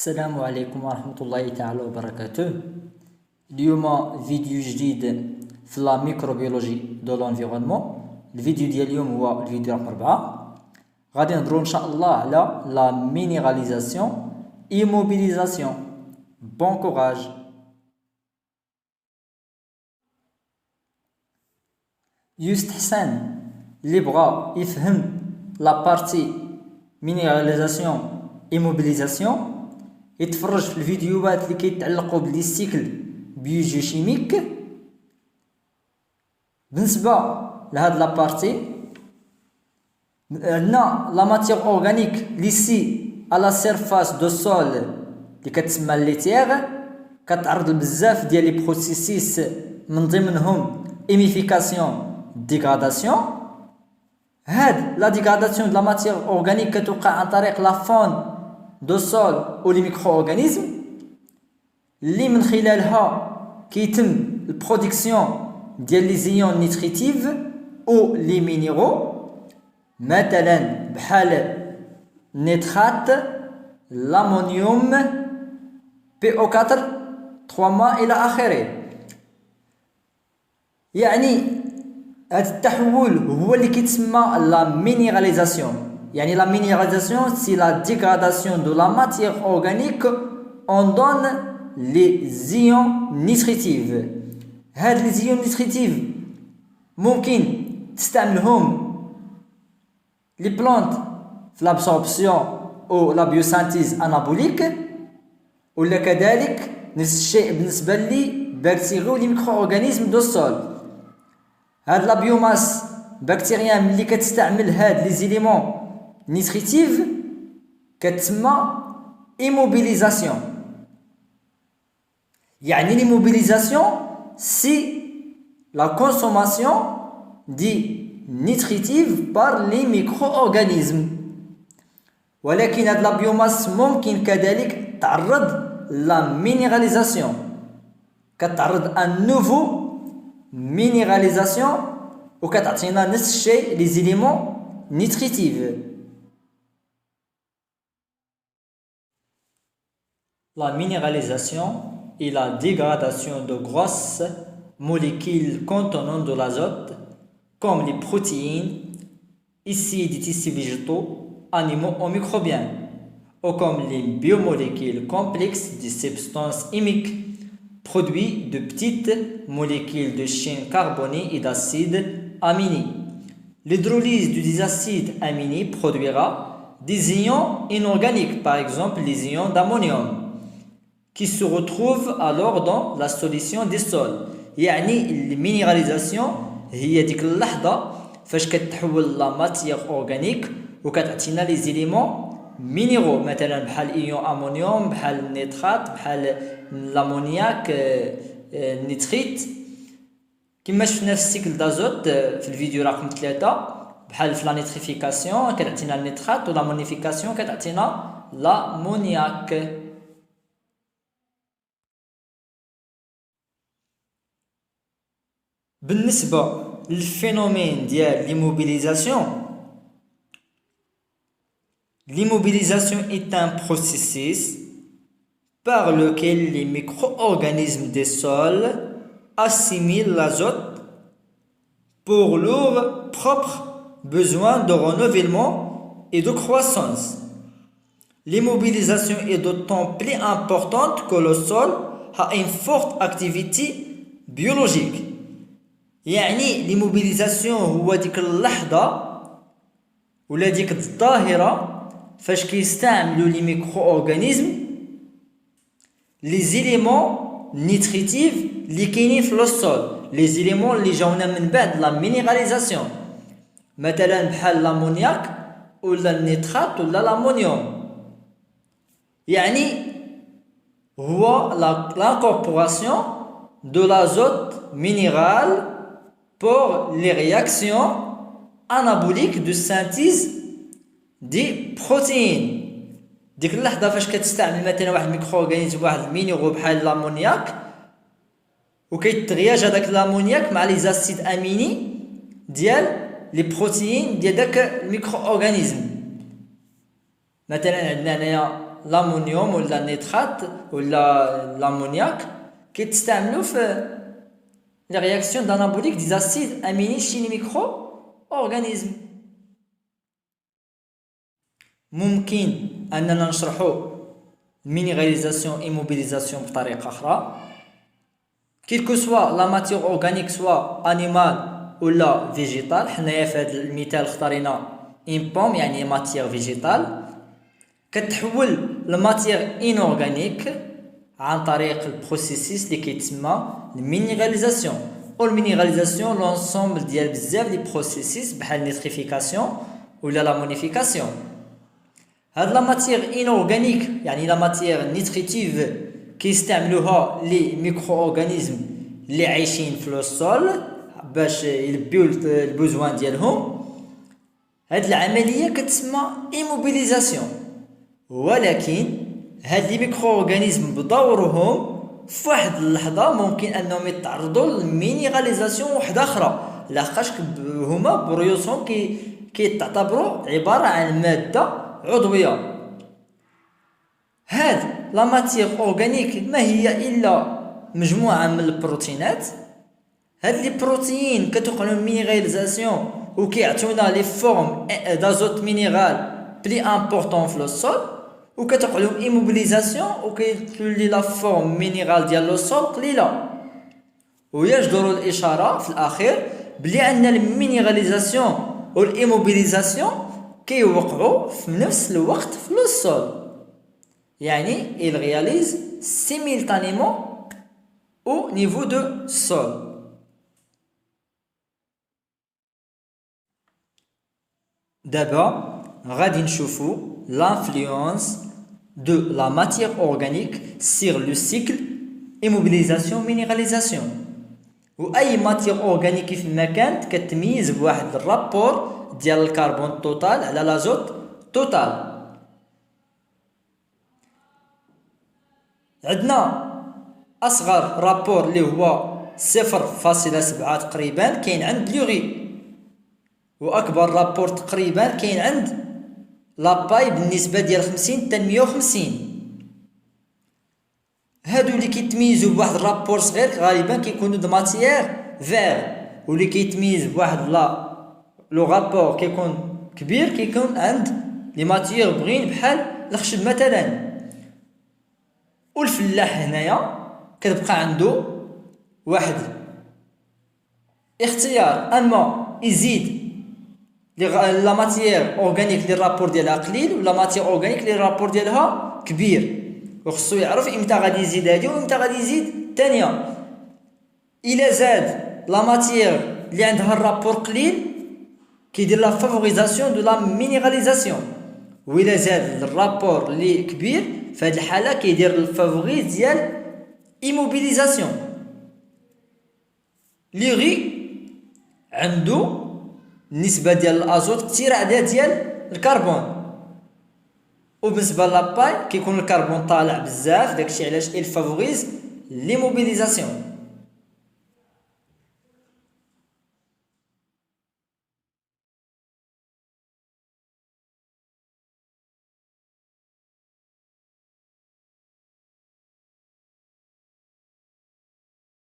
السلام عليكم ورحمة الله تعالى وبركاته. اليوم فيديو جديد في لا ميكروبيولوجي دو لونفيرونمون. الفيديو ديال اليوم هو الفيديو رقم 4. غادي نهضروا ان شاء الله على لا مينيراليزاسيون immobilisation. Bon courage. يستحسن اللي بغا يفهم لا بارتي مينيراليزاسيون immobilisation يتفرج في الفيديوهات اللي كيتعلقوا بلي سيكل بيوجيوشيميك. بالنسبه لهاد لا بارتي عندنا لا ماتيغ اورغانيك لي سي على سيرفاس دو سول اللي كتسمى ليتيغ، كتعرض لبزاف ديال لي بروسيسيس من ضمنهم ايميفيكاسيون ديغراداسيون. هاد لا ديغراداسيون د لا ماتيغ اورغانيك كتوقع عن طريق لا فون دو سول و لي ميكرو اورغانيزم اللي من خلالها كيتم البرودكسيون ديال لي زيون نيتريتيف او لي مينيرو، مثلا بحال نيترات، لامونيوم، بي او 4 3 الى اخره. يعني هذا التحول هو اللي كيتسمى لا مينيراليزاسيون. يعني la minéralisation, c'est la dégradation de la matière organique. On donne les ions nutritifs. هاد les ions nutritifs ممكن تستعملهم les plantes في l'absorption ou la biosynthèse anabolique، ولا كذلك نفس الشيء بالنسبة لي بكتيريا ولي ميكرو اورغانيزم دو سول. هاد لا بيوماس بكتيريا ملي كتستعمل هاد لي زيليمون nutritive كتسمى immobilisation. يعني l'immobilisation c'est la consommation des nutritifs par les micro-organismes. ولكن هاد لا بيوماس ممكن كذلك تعرض لا مينيراليزاسيون، كتعرض ان نوفو مينيراليزاسيون وكتعطينا نفس الشيء لي زيليمون نيتريتيف. La minéralisation est la dégradation de grosses molécules contenant de l'azote, comme les protéines, issues des tissus végétaux, animaux ou microbiens, ou comme les biomolécules complexes des substances chimiques, produits de petites molécules de chaînes carbonées et d'acides aminés. L'hydrolyse des acides aminés produira des ions inorganiques, par exemple les ions d'ammonium, qui se retrouvent alors dans la solution des sols. يعني المينيراليزاسيون هي ديك اللحظة فاش كتحول لا ماتيغ اورغانيك وكتعطينا لي زيليمون مينيرو، مثلا بحال ايون امونيوم، بحال النيترات، بحال الامونياك، النيتريت، كما شفنا في السيكل دازوت في الفيديو رقم 3. بحال في لا نيتريفيكاسيون كتعطينا النيترات، ولا مونيفيكاسيون كتعطينا لامونياك. بالنسبة للفينومين ديال l'immobilisation est un processus par lequel les micro-organismes des sols assimilent l'azote pour leurs propres besoins de renouvellement et de croissance. L'immobilisation est d'autant plus importante que le sol a une forte activité biologique. يعني ليموبيليزاسيون هو ديك اللحظة ولا ديك الظاهرة فاش كيستعملوا لي ميكرو اورغانيزم لي زيليمون نيتريتيف اللي كاينين في لو سول، لي زيليمون اللي جاونا من بعد لا مينيراليزاسيون، مثلا بحال لامونياك ولا النيترات ولا لامونيوم. يعني هو l'incorporation de l'azote minéral pour les réactions anaboliques de synthèse des protéines. ديك اللحظة فاش كتستعمل مثلا واحد الميكرو اورغانيزم واحد المينيرو بحال الامونياك وكيتغياج هذاك الامونياك مع لي زاسيد اميني ديال لي بروتيين ديال داك الميكرو اورغانيزم. مثلا عندنا هنايا l'amonium ولا النيترات ولا l'amoniac كيتستعملوا في les réactions d'anabolique des acides aminés chez les micro-organismes. ممكن أننا نشرحوا minéralisation et mobilisation بطريقة أخرى. Quelle que soit la matière organique, soit animale ou la végétale, حنايا في هذا المثال اختارينا une pomme يعني matière végétale كتحول الماتير inorganique عن طريق البروسيسيس اللي كيتسمى المينيراليزاسيون. والمينيراليزاسيون لونسومبل ديال بزاف لي بروسيسيس بحال النيتريفيكاسيون ولا لا مونيفيكاسيون. هاد لا ماتير انورغانيك يعني لا ماتير نيتريتيف كيستعملوها لي ميكرو اورغانيزم اللي عايشين في لو سول باش يلبيو البوزوان ديالهم. هاد العمليه كتسمى ايموبيليزاسيون. ولكن هاد لي ميكرو اورغانيزم بدورهم في واحد اللحظه ممكن انهم يتعرضوا للمينيراليزاسيون وحده اخرى لحقاش هما برويوسهم كيتعتبروا عباره عن ماده عضويه. هاد لا ماتير اورغانيك ما هي الا مجموعه من البروتينات. هاد لي بروتين كتوقع لهم مينيراليزاسيون وكيعطيونا لي فورم دازوت مينيرال بلي امبورطون في لو سول وكتوقع لهم ايموبيليزاسيون وكيولي لا فورم مينيرال ديال لو سول قليله. ويجدر الاشاره في الاخير بلي ان المينيراليزاسيون والايموبيليزاسيون كيوقعوا في نفس الوقت في لو سول. يعني il réalise simultanément au niveau de sol. D'abord غادي نشوفوا l'influence de la matière organique sur le cycle immobilisation minéralisation. واي ماتير اورغانيك كيف ما كانت كتميز بواحد الرابور ديال الكربون توتال على لازوت توتال. عندنا اصغر رابور اللي هو 0.7 تقريبا كاين عند لوري، واكبر رابور تقريبا كاين عند لاباي بالنسبه ديال 50 حتى 150. هادو اللي كيتميزوا بواحد الرابور صغير غالبا كيكونوا د ماتيير فير، واللي كيتميز بواحد لو رابور كيكون كبير كيكون عند لي ماتيير بغين بحال الخشب مثلا. والفلاح هنايا كتبقى عنده واحد اختيار، اما يزيد لا ماتيير اورغانيك لي الرابور ديالها قليل ولا ماتيير اورغانيك لي الرابور ديالها كبير، وخصو يعرف امتى غادي يزيد هادي وامتى غادي يزيد الثانيه. الا زاد لا ماتيير اللي عندها الرابور قليل كيدير لا فافوريزاسيون دو لا مينيراليزاسيون، وإلا زاد الرابور اللي كبير في هذه الحاله كيدير الفافوريز ديال ايموبيليزاسيون. لي غي عنده النسبه ديال الازوت كثيره على ديال الكربون، وبالنسبه لاباي كيكون الكربون طالع بزاف، داكشي علاش il favorise l'immobilisation.